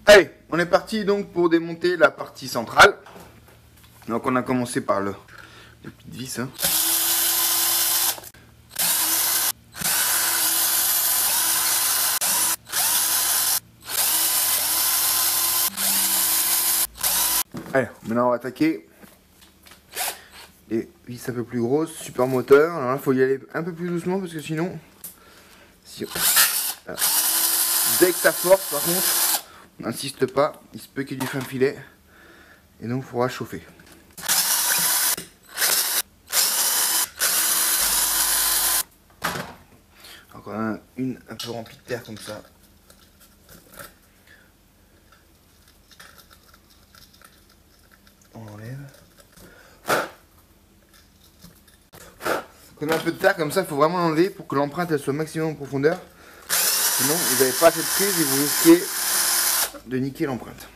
Allez, on est parti donc pour démonter la partie centrale. Donc on a commencé par le petite vis. Hein. Allez, maintenant on va attaquer les vis un peu plus grosses, super moteur. Alors là, il faut y aller un peu plus doucement parce que sinon, dès que ça force, par contre, on n'insiste pas, il se peut qu'il y ait du fin filet et donc il faudra chauffer. Encore une un peu remplie de terre comme ça. On enlève. Quand on a un peu de terre comme ça, il faut vraiment l'enlever pour que l'empreinte elle soit au maximum en profondeur. Sinon, vous n'avez pas assez de prise et vous risquez de niquer l'empreinte.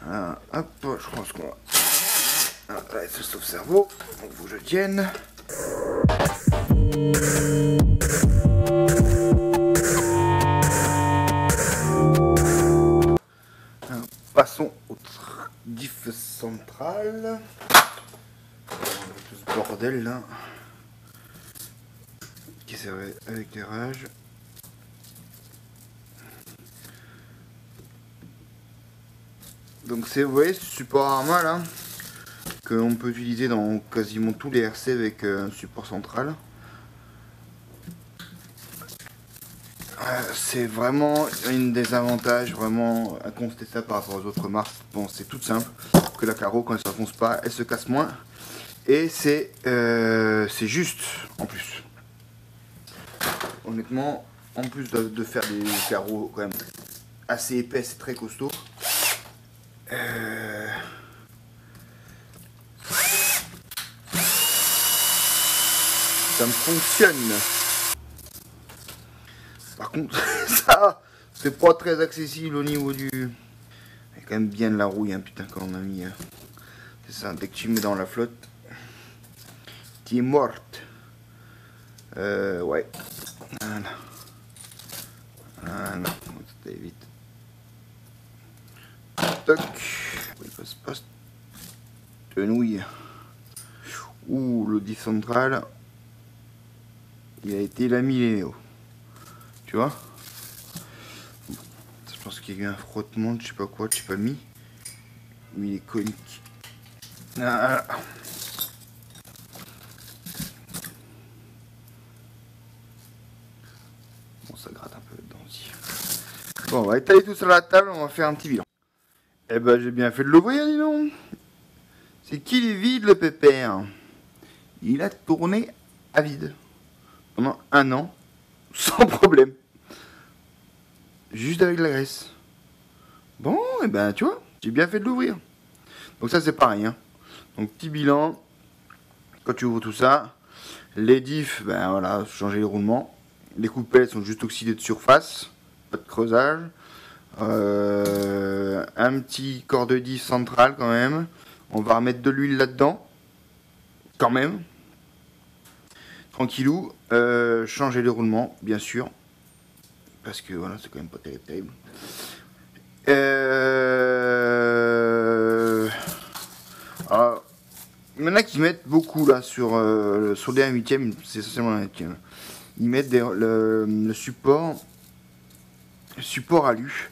Voilà, hop, je pense qu'on va. Ah, là, c'est sauf cerveau, donc faut que je tienne. Alors, passons au diff central. Tout ce bordel là qui servait à l'éclairage. Donc c'est, vous voyez, ce support Arma là que l'on peut utiliser dans quasiment tous les RC avec un support central. C'est vraiment une des avantages vraiment incontestable par rapport aux autres marques. Bon, c'est tout simple, que la carreau quand elle ne s'enfonce pas, elle se casse moins. Et c'est juste en plus. Honnêtement, en plus de faire des carreaux quand même assez épais et très costauds, ça me fonctionne. Par contre, ça, c'est pas très accessible au niveau du... Il y a quand même bien de la rouille, hein, putain, quand on a mis... C'est ça, dès que tu mets dans la flotte, tu es morte. Ouais. Voilà. Voilà, ça évite. Toc. Il passe pas de nouille. Ouh, le diff central. Il a été l'ami Léo. Tu vois? Je pense qu'il y a eu un frottement de je sais pas quoi, je sais pas mis. Mais il est conique. Ah. Bon, ça gratte un peu dedans aussi. Bon, on va étaler tout sur la table, on va faire un petit bilan. Eh ben, j'ai bien fait de l'ouvrir, dis donc. C'est qu'il est vide le pépère. Il a tourné à vide. Pendant un an, sans problème. Juste avec de la graisse. Bon, et ben tu vois, j'ai bien fait de l'ouvrir. Donc ça c'est pareil. Hein. Donc petit bilan. Quand tu ouvres tout ça, les diffs, ben voilà, changer les roulements. Les coupettes sont juste oxydées de surface, pas de creusage. Un petit corps de diff central quand même. On va remettre de l'huile là-dedans. Quand même. Tranquillou. Changer les roulements, bien sûr. Parce que voilà, c'est quand même pas terrible. Alors, il y en a qui mettent beaucoup là sur les 1/8, c'est essentiellement un 8e. Ils mettent le support alu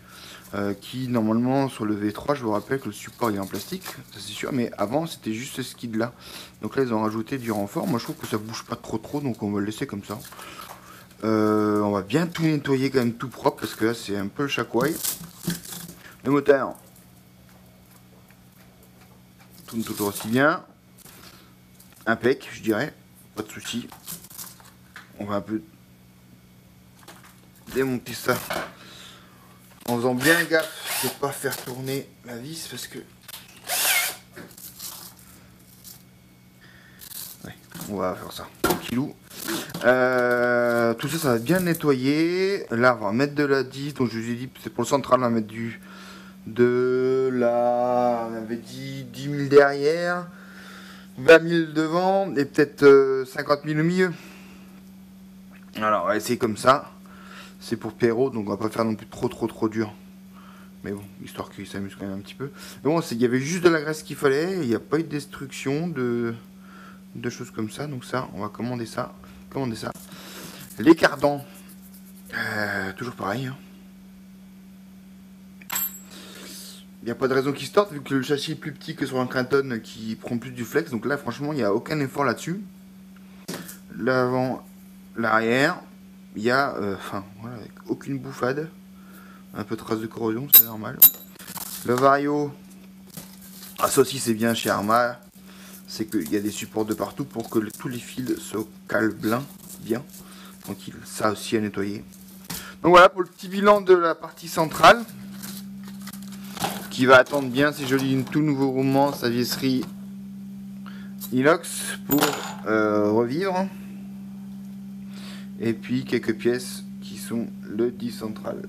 qui normalement sur le V3, je vous rappelle que le support il est en plastique, ça c'est sûr, mais avant c'était juste ce skid là. Donc là ils ont rajouté du renfort. Moi je trouve que ça bouge pas trop, donc on va le laisser comme ça. On va bien tout nettoyer quand même tout propre parce que là c'est un peu le chacouaille. Le moteur tourne toujours aussi bien, impec je dirais, pas de souci. On va un peu démonter ça en faisant bien gaffe de ne pas faire tourner la vis parce que ouais, on va faire ça tranquillou. Tout ça, ça va bien nettoyer. Là, on va mettre de la diff. Donc, je vous ai dit, c'est pour le central, on va mettre on avait dit 10 000 derrière, 20 000 devant et peut-être 50 000 au milieu. Alors, on va essayer comme ça. C'est pour Perrault, donc on va pas faire non plus trop dur. Mais bon, histoire qu'il s'amuse quand même un petit peu. Mais bon, il y avait juste de la graisse qu'il fallait. Il n'y a pas eu de destruction de choses comme ça. Donc ça, on va commander ça. Les cardans. Toujours pareil. Hein. Il n'y a pas de raison qu'il se torde vu que le châssis est plus petit que sur un Cranton qui prend plus du flex. Donc là, franchement, il n'y a aucun effort là-dessus. L'avant, l'arrière, il y a, voilà, avec aucune bouffade. Un peu de trace de corrosion, c'est normal. Le vario, ça aussi c'est bien chez Arma. C'est qu'il y a des supports de partout pour que tous les fils se calent bien. Donc ça aussi à nettoyer. Donc voilà pour le petit bilan de la partie centrale. Qui va attendre bien, c'est joli, une tout nouveau roulement, sa visserie inox pour revivre. Et puis quelques pièces qui sont le dit central.